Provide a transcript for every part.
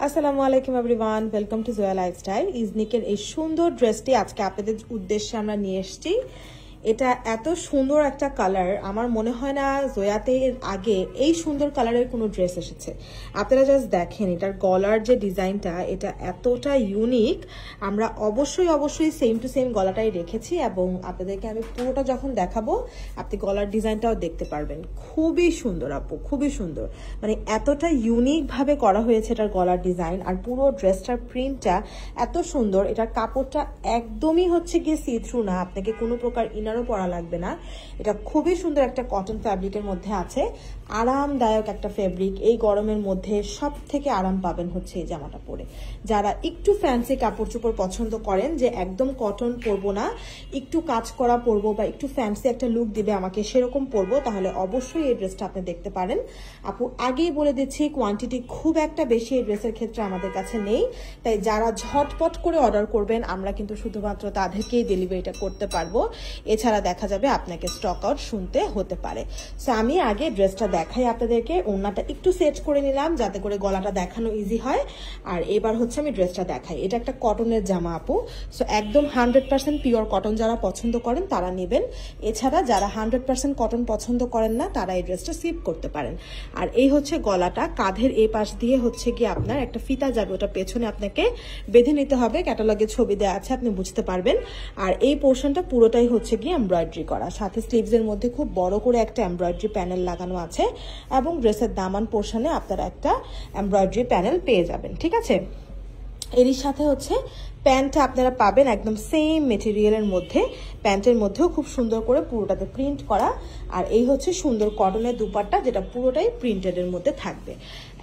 আসসালামু আলাইকুম everyone, welcome to Zoya lifestyle. ইজনিকের এই সুন্দর ড্রেসটি আজকে আপনাদের উদ্দেশ্যে আমরা নিয়ে এসেছি। এটা এত সুন্দর একটা কালার, আমার মনে হয় না জোয়াতে এর আগে এই সুন্দর কালারের কোনো ড্রেস এসেছে। আপনারা জাস্ট দেখেন এটার গলার যে ডিজাইনটা, এটা এতটা ইউনিক। আমরা অবশ্যই সেম টু সেম গলাটাই রেখেছি এবং আপনাদেরকে আমি পুরোটা যখন দেখাবো আপনি গলার ডিজাইনটাও দেখতে পারবেন। খুবই সুন্দর আপু, খুবই সুন্দর, মানে এতটা ইউনিক ভাবে করা হয়েছে এটার গলার ডিজাইন। আর পুরো ড্রেসটার প্রিন্টটা এত সুন্দর। এটার কাপড়টা একদমই হচ্ছে গিয়ে সি থ্রু না, আপনাকে কোনো প্রকার ইনারও পরা লাগবে না। এটা খুবই সুন্দর একটা কটন ফ্যাব্রিকের মধ্যে আছে, আরামদায়ক একটা ফেব্রিক। এই গরমের মধ্যে সব থেকে আরাম পাবেন হচ্ছে এই জামাটা পরে। যারা একটু ফ্যান্সি কাপড় চোপড় পছন্দ করেন, যে একদম কটন পরবো না, একটু কাজ করা পরবো বা একটু ফ্যান্সি একটা লুক দিবে আমাকে, সেরকম পরবো, তাহলে অবশ্যই এই ড্রেসটা আপনি দেখতে পারেন। আপু আগেই বলে দিচ্ছি, কোয়ান্টিটি খুব একটা বেশি এই ড্রেসের ক্ষেত্রে আমাদের কাছে নেই, তাই যারা ঝটপট করে অর্ডার করবেন আমরা কিন্তু শুধুমাত্র তাদেরকেই ডেলিভারিটা করতে পারবো। এছাড়া দেখা যাবে আপনাকে স্টক আউট শুনতে হতে পারে। সো আমি আগে ড্রেসটা দেখাই আপনাদেরকে। ওড়নাটা একটু সেট করে নিলাম যাতে করে গলাটা দেখানো ইজি হয়। আর এবার হচ্ছে আমি ড্রেসটা দেখাই। এটা একটা কটনের জামা আপু, সো একদম 100% পিওর কটন যারা পছন্দ করেন তারা নেবেন। এছাড়া যারা 100% কটন পছন্দ করেন না তারা এই ড্রেসটা স্কিপ করতে পারেন। আর এই হচ্ছে গলাটা, কাঁধের এই পাশ দিয়ে হচ্ছে কি আপনার একটা ফিতা যাবে, ওটা পেছনে আপনাকে বেঁধে নিতে হবে। ক্যাটালগে ছবি দেওয়া আছে, আপনি বুঝতে পারবেন। আর এই পোর্শনটা পুরোটাই হচ্ছে গিয়ে এমব্রয়ডারি করা, সাথে স্লিভসের মধ্যে খুব বড় করে একটা এমব্রয়ডারি প্যানেল লাগানো আছে এবং ড্রেসের দামান পোর্শনে আপনারা একটা এমব্রয়ডারি প্যানেল পেয়ে যাবেন। ঠিক আছে, এরই সাথে হচ্ছে প্যান্টটা আপনারা পাবেন একদম সেম মেটেরিয়ালের মধ্যে। প্যান্টের মধ্যেও খুব সুন্দর করে পুরোটাতে প্রিন্ট করা। আর এই হচ্ছে সুন্দর কটনের দুপাট্টা, যেটা পুরোটাই প্রিন্টেডের মধ্যে থাকবে।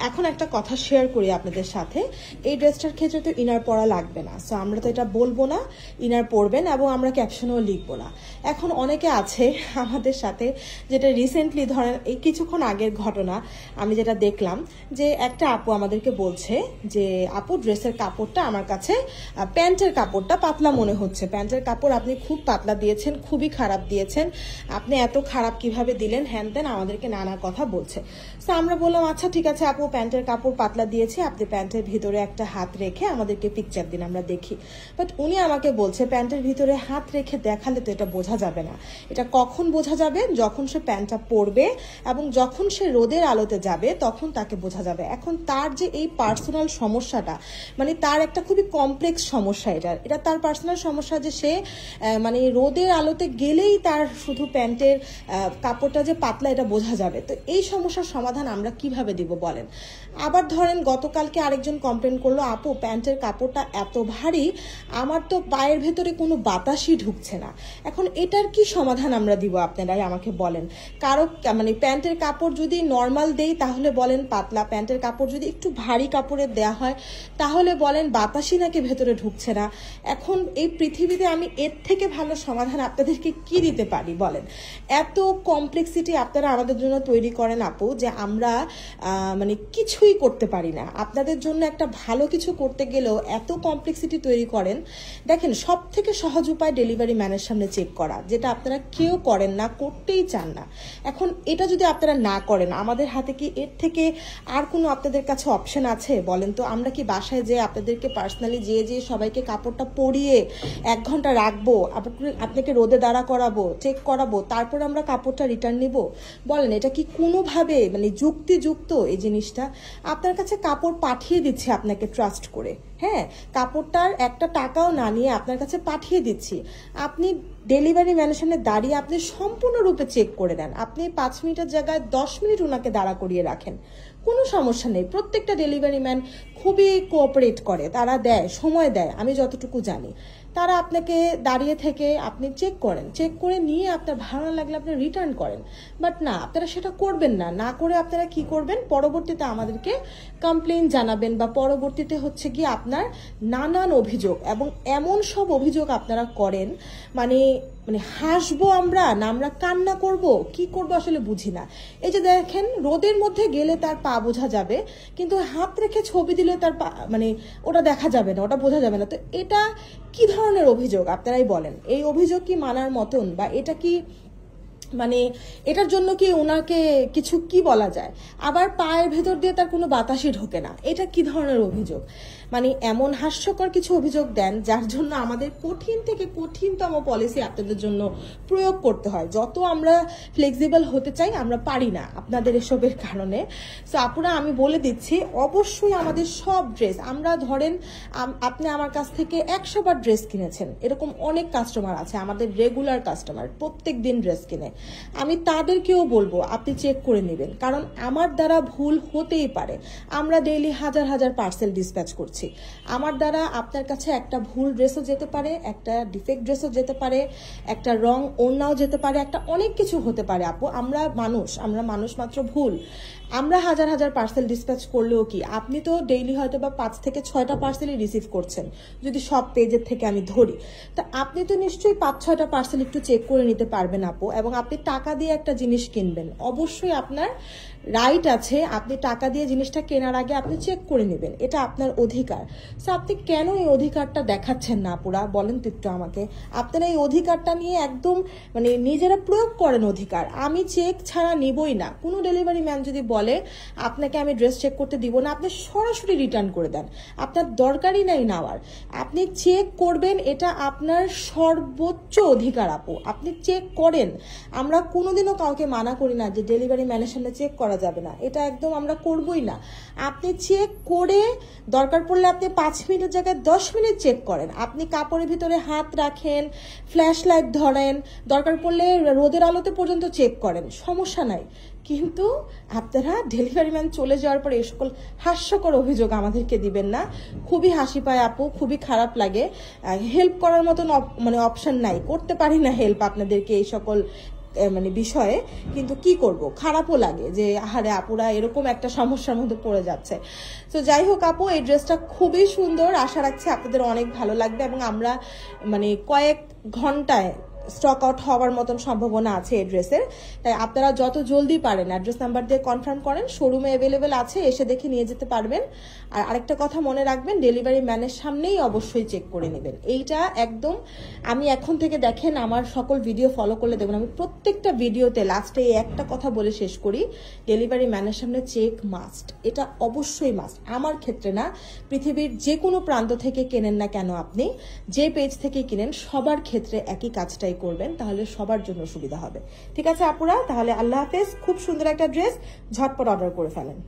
এখন একটা কথা শেয়ার করি আপনাদের সাথে, এই ড্রেসটার ক্ষেত্রে তো ইনার পরা লাগবে না, সো আমরা তো এটা বলবো না ইনার পরবেন, এবং আমরা ক্যাপশনও লিখবো না। এখন অনেকে আছে আমাদের সাথে, যেটা রিসেন্টলি ধরেন এই কিছুক্ষণ আগের ঘটনা, আমি যেটা দেখলাম যে একটা আপু আমাদেরকে বলছে যে আপু ড্রেসের কাপড়টা আমার কাছে, প্যান্টের কাপড়টা পাতলা মনে হচ্ছে, প্যান্টের কাপড় আপনি খুব পাতলা দিয়েছেন, খুবই খারাপ দিয়েছেন, আপনি এত খারাপ কিভাবে দিলেন, হ্যান ত্যান আমাদেরকে নানা কথা বলছে। তো আমরা বললাম আচ্ছা ঠিক আছে আপু, প্যান্টের কাপড় পাতলা দিয়েছি, আপনি প্যান্টের ভিতরে একটা হাত রেখে আমাদেরকে পিকচার দিন, আমরা দেখি। বাট উনি আমাকে বলছে প্যান্টের ভিতরে হাত রেখে দেখালে তো এটা বোঝা যাবে না। এটা কখন বোঝা যাবে? যখন সে প্যান্টটা পরবে এবং যখন সে রোদের আলোতে যাবে তখন তাকে বোঝা যাবে। এখন তার যে এই পার্সোনাল সমস্যাটা, মানে তার একটা খুবই কমপ্লেক্স সমস্যা, এটা তার পার্সোনাল সমস্যা, যে সে মানে রোদের আলোতে গেলেই তার শুধু প্যান্টের কাপড়টা যে পাতলা এটা বোঝা যাবে। তো এই সমস্যার সমাধান আমরা কিভাবে দিব বলেন? আবার ধরেন গতকালকে আরেকজন কমপ্লেন করলো আপু প্যান্টের কাপড়টা এত ভারী, আমার তো পায়ের ভেতরে কোনো বাতাসই ঢুকছে না। এখন এটার কি সমাধান আমরা দিব আপনারাই আমাকে বলেন। কারো মানে প্যান্টের কাপড় যদি নর্মাল দেই তাহলে বলেন পাতলা, প্যান্টের কাপড় যদি একটু ভারী কাপড়ের দেয়া হয় তাহলে বলেন বাতাসই নাকি ভেতরে ঢুকছে না। এখন এই পৃথিবীতে আমি এর থেকে ভালো সমাধান আপনাদেরকে কি দিতে পারি বলেন? এত কমপ্লেক্সিটি আপনারা আমাদের জন্য তৈরি করেন আপু, যে আমরা মানে কিছুই করতে পারি না। আপনাদের জন্য একটা ভালো কিছু করতে গেলেও এত কমপ্লেক্সিটি তৈরি করেন। দেখেন সব থেকে সহজ উপায় ডেলিভারি ম্যানের সামনে চেক করা, যেটা আপনারা কেউ করেন না, করতেই চান না। এখন এটা যদি আপনারা না করেন, আমাদের হাতে কি এর থেকে আর কোনো আপনাদের কাছে অপশন আছে বলেন তো? আমরা কি বাসায় যে আপনাদেরকে পার্সোনালি যে সবাইকে কাপড়টা পরিয়ে 1 ঘন্টা রাখবো, আপনাকে রোদে দাঁড়া করাবো, চেক করাবো, তারপর আমরা কাপড়টা রিটার্ন নিব? বলেন এটা কি কোনোভাবে মানে যুক্তিযুক্ত? এই জিনিসটা আপনার কাছে কাপড় পাঠিয়ে দিচ্ছে আপনাকে ট্রাস্ট করে, হ্যাঁ, কাপড়টার একটা টাকাও না নিয়ে আপনার কাছে পাঠিয়ে দিচ্ছি, আপনি ডেলিভারি ম্যানের সামনে দাঁড়িয়ে আপনি সম্পূর্ণরূপে চেক করে দেন। আপনি 5 মিনিটের জায়গায় 10 মিনিট ওনাকে দাঁড়া করিয়ে রাখেন, কোনো সমস্যা নেই। প্রত্যেকটা ডেলিভারি ম্যান খুবই কোঅপারেট করে, তারা দেয়, সময় দেয়, আমি যতটুকু জানি। তারা আপনাকে দাঁড়িয়ে থেকে আপনি চেক করেন, চেক করে নিয়ে আপনার ভালো লাগলে আপনি রিটার্ন করেন। বাট না, আপনারা সেটা করবেন না। না করে আপনারা কি করবেন, পরবর্তীতে আমাদেরকে কমপ্লেইন জানাবেন, বা পরবর্তীতে হচ্ছে গিয়ে আপনার নানান অভিযোগ, এবং এমন সব অভিযোগ আপনারা করেন মানে মানে হাসবো আমরা না আমরা কান্না করব, কি করব আসলে বুঝি না। এই যে দেখেন রোদের মধ্যে গেলে তার পা বোঝা যাবে, কিন্তু হাত রেখে ছবি দিলে তার পা মানে ওটা দেখা যাবে না, ওটা বোঝা যাবে না। তো এটা কি ধরনের অভিযোগ আপনারাই বলেন? এই অভিযোগ কি মানার মতন, বা এটা কি মানে এটার জন্য কি ওনাকে কিছু কি বলা যায়? আবার পায়ের ভেতর দিয়ে তার কোনো বাতাসই ঢোকে না, এটা কি ধরনের অভিযোগ? মানে এমন হাস্যকর কিছু অভিযোগ দেন যার জন্য আমাদের কঠিন থেকে কঠিনতম পলিসি আপনাদের জন্য প্রয়োগ করতে হয়। যত আমরা ফ্লেক্সিবল হতে চাই আমরা পারি না আপনাদের এসবের কারণে। সো আপুরা আমি বলে দিচ্ছি, অবশ্যই আমাদের সব ড্রেস, আমরা ধরেন আপনি আমার কাছ থেকে 100 বার ড্রেস কিনেছেন, এরকম অনেক কাস্টমার আছে আমাদের রেগুলার কাস্টমার, প্রত্যেক দিন ড্রেস কিনে। আমি তাদেরকেও বলবো আপনি চেক করে নেবেন, কারণ আমার দ্বারা ভুল হতেই পারে। আমরা ডেইলি হাজার হাজার পার্সেল ডিসপ্যাচ করছি, আমার দ্বারা আপনার কাছে একটা ভুল ড্রেসও যেতে পারে, একটা ডিফেক্ট ড্রেসও যেতে পারে, একটা রং ওড়নাও যেতে পারে, একটা অনেক কিছু হতে পারে আপু। আমরা মানুষ মাত্র ভুল। আমরা হাজার হাজার পার্সেল ডিসপ্যাচ করলেও কি, আপনি তো ডেইলি হয়তো বা 5 থেকে 6টা পার্সেলই রিসিভ করছেন যদি সব পেজের থেকে আমি ধরি। তা আপনি তো নিশ্চয়ই 5-6টা পার্সেল একটু চেক করে নিতে পারবেন আপু। এবং আপনি টাকা দিয়ে একটা জিনিস কিনবেন, অবশ্যই আপনার রাইট আছে, আপনি টাকা দিয়ে জিনিসটা কেনার আগে আপনি চেক করে নেবেন, এটা আপনার অধিকার। সো আপনি কেন এই অধিকারটা দেখাচ্ছেন না আপুরা, বলেন তো একটু আমাকে। আপনারা এই অধিকারটা নিয়ে একদম মানে নিজেরা প্রয়োগ করেন অধিকার। আমি চেক ছাড়া নিবই না। কোনো ডেলিভারি ম্যান যদি বলে আপনাকে আমি ড্রেস চেক করতে দিব না, আপনি সরাসরি রিটার্ন করে দেন, আপনার দরকারই নাই নেওয়ার। আপনি চেক করবেন, এটা আপনার সর্বোচ্চ অধিকার আপু, আপনি চেক করেন। আমরা কোনোদিনও কাউকে মানা করি না যে ডেলিভারি ম্যানের সামনে চেক করা যাবে না, এটা একদম আমরা করবই না। আপনি চেক করে দরকার পড়লে আপনি 5 মিনিটের জায়গায় 10 মিনিট চেক করেন। আপনি কাপড়ের ভিতরে হাত রাখেন, ফ্ল্যাশ লাইট ধরেন, দরকার পড়লে রোদের আলোতে পর্যন্ত চেক করেন, সমস্যা নাই। কিন্তু আপনারা ডেলিভারি ম্যান চলে যাওয়ার পরে এই সকল হাস্যকর অভিযোগ আমাদেরকে দিবেন না। খুবই হাসি পায় আপু, খুবই খারাপ লাগে। হেল্প করার মতন মানে অপশন নাই, করতে পারি না হেল্প আপনাদেরকে এই সকল মানে বিষয়ে। কিন্তু কি করব, খারাপও লাগে যে আরে আপুরা এরকম একটা সমস্যার মধ্যে পড়ে যাচ্ছে। তো যাই হোক আপু, এই ড্রেসটা খুবই সুন্দর, আশা রাখছি আপনাদের অনেক ভালো লাগবে। এবং আমরা মানে কয়েক ঘন্টায় স্টক আউট হওয়ার মতন সম্ভাবনা আছে এই ড্রেসের। তাই আপনারা যত জলদি পারেন অ্যাড্রেস নাম্বার দিয়ে কনফার্ম করেন, শোরুমে অ্যাভেলেবেল আছে, এসে দেখে নিয়ে যেতে পারবেন। আর আরেকটা কথা মনে রাখবেন, ডেলিভারি ম্যানের সামনেই অবশ্যই চেক করে নেবেন। এইটা একদম আমি এখন থেকে দেখেন আমার সকল ভিডিও ফলো করলে দেখবেন আমি প্রত্যেকটা ভিডিওতে লাস্টে একটা কথা বলে শেষ করি, ডেলিভারি ম্যানের সামনে চেক মাস্ট, এটা অবশ্যই মাস্ট। আমার ক্ষেত্রে না, পৃথিবীর যে কোনো প্রান্ত থেকে কেনেন না কেন, আপনি যে পেজ থেকে কিনেন সবার ক্ষেত্রে একই কাজটাই করবেন, তাহলে সবার জন্য সুবিধা হবে। ঠিক আছে আপুরা, তাহলে আল্লাহ হাফেজ। খুব সুন্দর একটা ড্রেস, ঝটপট অর্ডার করে ফেলেন।